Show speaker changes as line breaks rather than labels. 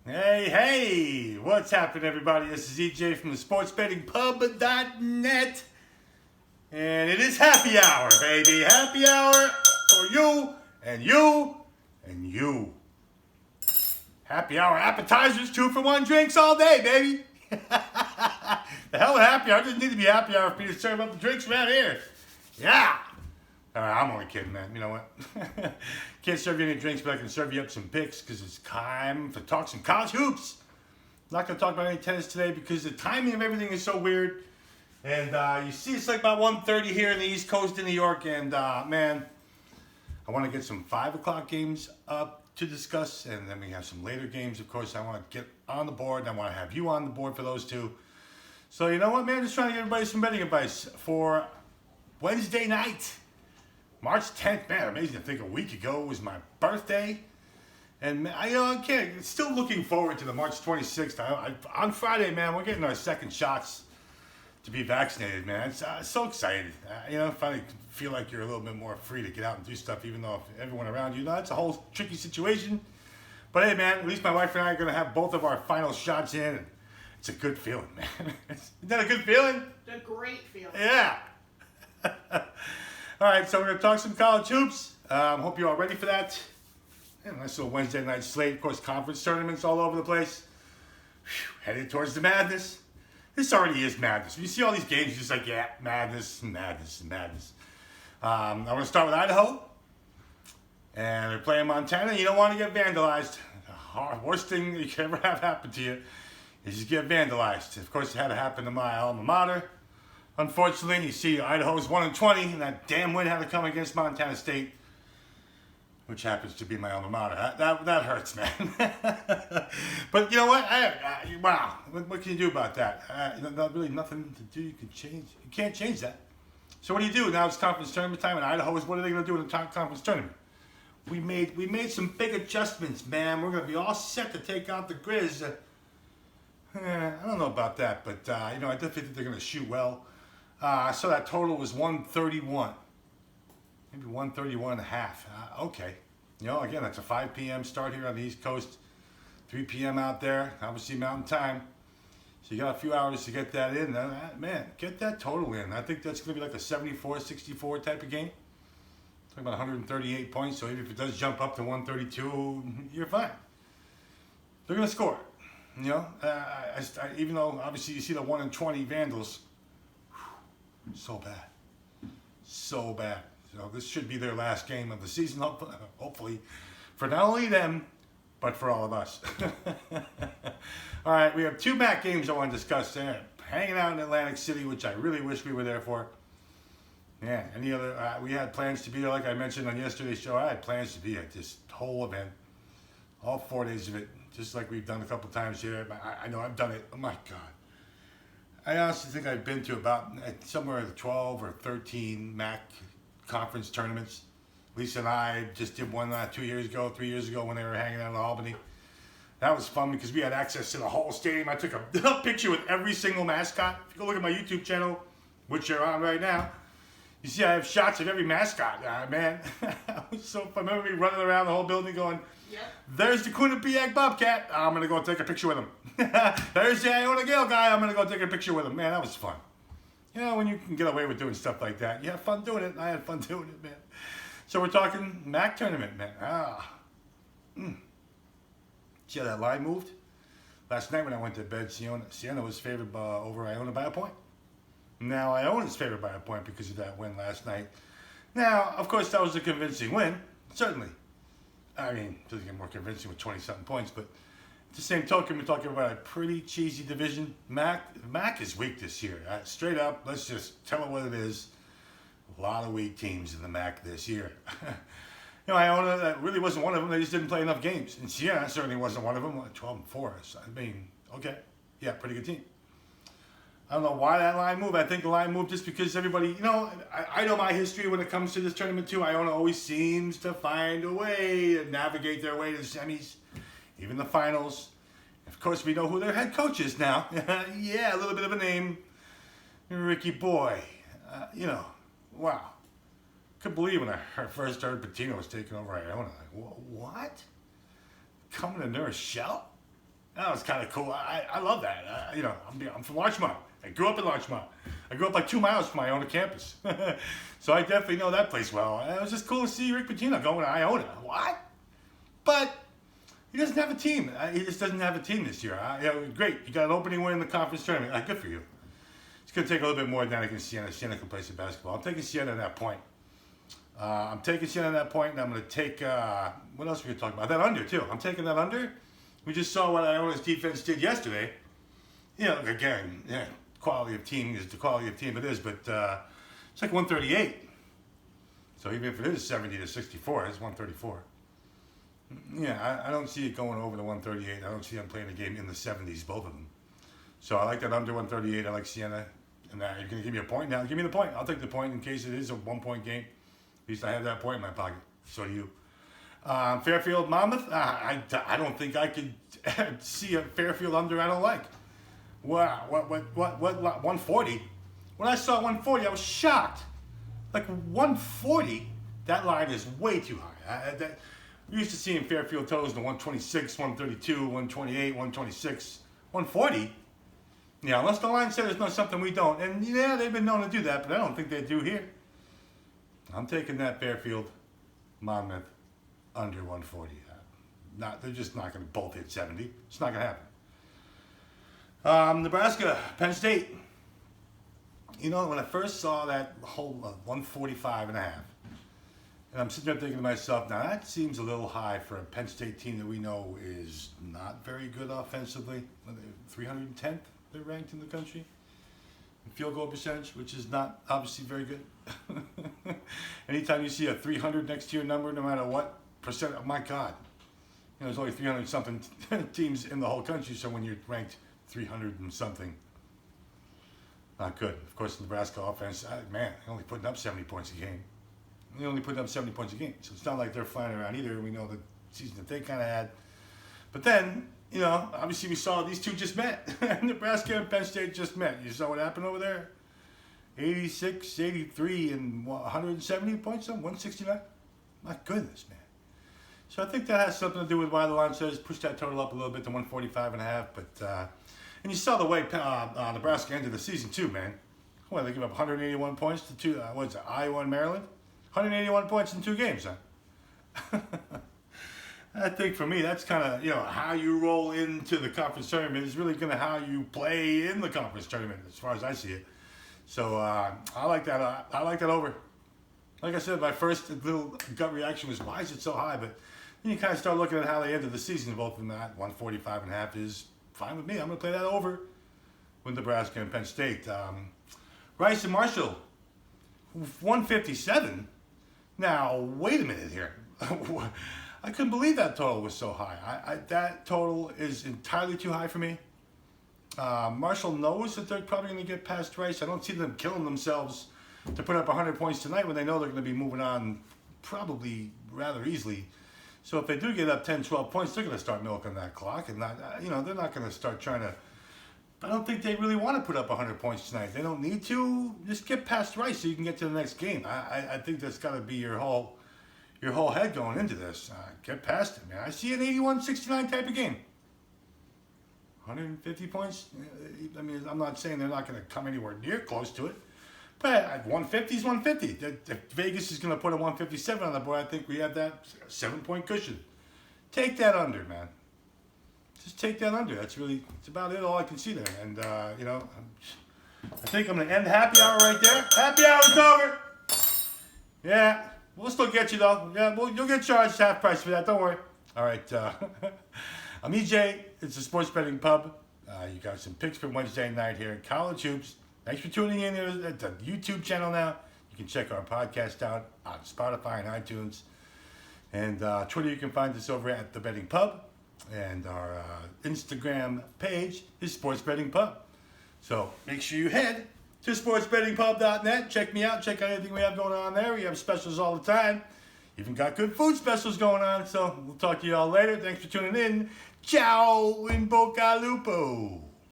Hey, what's happening, everybody? This is EJ from the sportsbettingpub.net. And it is happy hour, baby. Happy hour for you and you and you. Happy hour appetizers, 2-for-1 drinks all day, baby. The hell with happy hour. It doesn't need to be happy hour for me to serve up the drinks around here. Yeah. I'm only kidding, man. You know what? Can't serve you any drinks, but I can serve you up some picks because it's time to talk some college hoops. Not going to talk about any tennis today because the timing of everything is so weird. And you see, it's like about 1:30 here in the East Coast in New York. And, man, I want to get some 5 o'clock games up to discuss. And then we have some later games, of course. I want to get on the board. And I want to have you on the board for those two. So, you know what, man? Just trying to give everybody some betting advice for Wednesday night. March 10th, man, amazing to think a week ago was my birthday. And I can't, still looking forward to the March 26th. On Friday, man, we're getting our second shots to be vaccinated, man. It's so excited. Finally feel like you're a little bit more free to get out and do stuff, even though everyone around you, it's a whole tricky situation. But hey, man, at least my wife and I are going to have both of our final shots in. And it's a good feeling, man. Isn't that a good feeling?
A great feeling.
Yeah. All right, so we're going to talk some college hoops. Hope you're all ready for that. Nice little Wednesday night slate. Of course, conference tournaments all over the place. Headed towards the madness. This already is madness. When you see all these games, you're just like, yeah, madness, madness, madness. I'm going to start with Idaho. And they're playing Montana. You don't want to get vandalized. The worst thing that you can ever have happen to you is you get vandalized. Of course, it had to happen to my alma mater. Unfortunately, you see Idaho's 1-20, and that damn win had to come against Montana State, which happens to be my alma mater. That hurts, man. But you know what? Wow, what can you do about that? Not really nothing to do. You can change. You can't change that. So what do you do now? It's conference tournament time, and Idaho is. What are they going to do in the conference tournament? We made some big adjustments, man. We're going to be all set to take out the Grizz. I don't know about that, but I definitely think they're going to shoot well. I saw that total was 131. Maybe 131 and a half. Okay. Again, that's a 5 p.m. start here on the East Coast. 3 p.m. out there. Obviously Mountain Time. So you got a few hours to get that in. Man, get that total in. I think that's going to be like a 74-64 type of game. Talking about 138 points. So even if it does jump up to 132, you're fine. They're going to score. Even though obviously you see the 1-20 Vandals. So bad. So this should be their last game of the season, hopefully, for not only them, but for all of us. All right, we have 2 MAAC games I want to discuss there. Hanging out in Atlantic City, which I really wish we were there for. Yeah, we had plans to be there, like I mentioned on yesterday's show. I had plans to be at this whole event, all 4 days of it, just like we've done a couple times here. I know I've done it. Oh, my God. I honestly think I've been to about somewhere 12 or 13 MAAC conference tournaments. Lisa and I just did one 3 years ago when they were hanging out in Albany. That was fun because we had access to the whole stadium. I took a picture with every single mascot. If you go look at my YouTube channel, which you're on right now, you see I have shots of every mascot. Man, it was so fun. I remember me running around the whole building going, yep. There's the Quinnipiac Bobcat. I'm going to go take a picture with him. There's the Iona Gale guy. I'm going to go take a picture with him. Man, that was fun. When you can get away with doing stuff like that, you have fun doing it. I had fun doing it, man. So we're talking MAAC tournament, man. See how that line moved? Last night when I went to bed, Siena was favored over Iona by a point. Now Iona's favored by a point because of that win last night. Now, of course, that was a convincing win. Certainly. I mean, it doesn't get more convincing with 20-something points, but at the same token, we're talking about a pretty cheesy division. MAAC is weak this year. Straight up, let's just tell it what it is. A lot of weak teams in the MAAC this year. Iona, that really wasn't one of them. They just didn't play enough games. And Siena certainly wasn't one of them. 12-4. So, I mean, okay. Yeah, pretty good team. I don't know why that line moved. I think the line moved just because everybody, I know my history when it comes to this tournament too. Iona always seems to find a way to navigate their way to the semis, even the finals. Of course, we know who their head coach is now. Yeah, a little bit of a name. Ricky Boy. Wow. Couldn't believe when I first heard Patino was taking over Iona. Like, what? Coming to Nurse Shell? That was kind of cool. I love that. I'm from Larchmont. I grew up in Larchmont. I grew up like 2 miles from Iona campus. So I definitely know that place well. And it was just cool to see Rick Pitino going to Iona. What? But he doesn't have a team. He just doesn't have a team this year. Great. You got an opening win in the conference tournament. Good for you. It's going to take a little bit more than against Siena. Siena can play some basketball. I'm taking Siena at that point. I'm taking Siena at that point, and I'm going to take, what else are we going to talk about? That under, too. I'm taking that under. We just saw what Iona's defense did yesterday. Again, quality of team is the quality of team it is, but it's like 138. So even if it is 70 to 64, it's 134. Yeah, I don't see it going over the 138. I don't see them playing the game in the 70s, both of them. So I like that under 138. I like Siena. And you're going to give me a point now? Give me the point. I'll take the point in case it is a 1-point game. At least I have that point in my pocket. So do you. Fairfield Monmouth, I don't think I could see a Fairfield under I don't like. Wow, what, 140? When I saw 140, I was shocked. Like 140, that line is way too high. We used to see in Fairfield totals in the 126, 132, 128, 126, 140. Yeah, unless the line says there's something we don't. And yeah, they've been known to do that, but I don't think they do here. I'm taking that Fairfield Monmouth under 140. They're just not going to both hit 70. It's not going to happen. Nebraska, Penn State. When I first saw that whole 145 and a half, and I'm sitting there thinking to myself, now that seems a little high for a Penn State team that we know is not very good offensively. 310th, they're ranked in the country. Field goal percentage, which is not obviously very good. Anytime you see a 300 next to your number, no matter what percent, oh my God. There's only 300 something teams in the whole country, so when you're ranked 300 and something, not good. Of course, Nebraska offense, they're only putting up 70 points a game. They're only putting up 70 points a game, so it's not like they're flying around either. We know the season that they kind of had. But then, obviously we saw these two just met. Nebraska and Penn State just met. You saw what happened over there? 86, 83, and 170 points, 169. My goodness, man. So I think that has something to do with why the line says push that total up a little bit to 145 and a half. But and you saw the way Nebraska ended the season too, man. Well, they give up 181 points to two. Iowa and Maryland? 181 points in 2 games, huh? I think for me, that's kind of, how you roll into the conference tournament is really going to how you play in the conference tournament, as far as I see it. So I like that. I like that over. Like I said, my first little gut reaction was, why is it so high? But then you kind of start looking at how they ended the season. Both of them at 145 and a half is fine with me. I'm going to play that over with Nebraska and Penn State. Rice and Marshall, 157. Now, wait a minute here. I couldn't believe that total was so high. That total is entirely too high for me. Marshall knows that they're probably going to get past Rice. I don't see them killing themselves to put up 100 points tonight when they know they're going to be moving on probably rather easily. So if they do get up 10, 12 points, they're going to start milking that clock. And they're not going to start trying to... I don't think they really want to put up 100 points tonight. They don't need to. Just get past Rice so you can get to the next game. I think that's got to be your whole head going into this. Get past it, man. I see an 81-69 type of game. 150 points. I mean, I'm not saying they're not going to come anywhere near close to it. But 150 is 150. If Vegas is going to put a 157 on the board, I think we have that 7-point cushion. Take that under, man. Just take that under. It's about it, all I can see there. And, I think I'm going to end the happy hour right there. Happy hour's over. Yeah. We'll still get you, though. Yeah, you'll get charged half price for that. Don't worry. All right. I'm EJ. It's a sports betting pub. You got some picks for Wednesday night here at College Hoops. Thanks for tuning in here at the YouTube channel now. You can check our podcast out on Spotify and iTunes. And Twitter, you can find us over at The Betting Pub. And our Instagram page is Sports Betting Pub. So make sure you head to sportsbettingpub.net. Check me out. Check out anything we have going on there. We have specials all the time. Even got good food specials going on. So we'll talk to you all later. Thanks for tuning in. Ciao in Boca Lupo.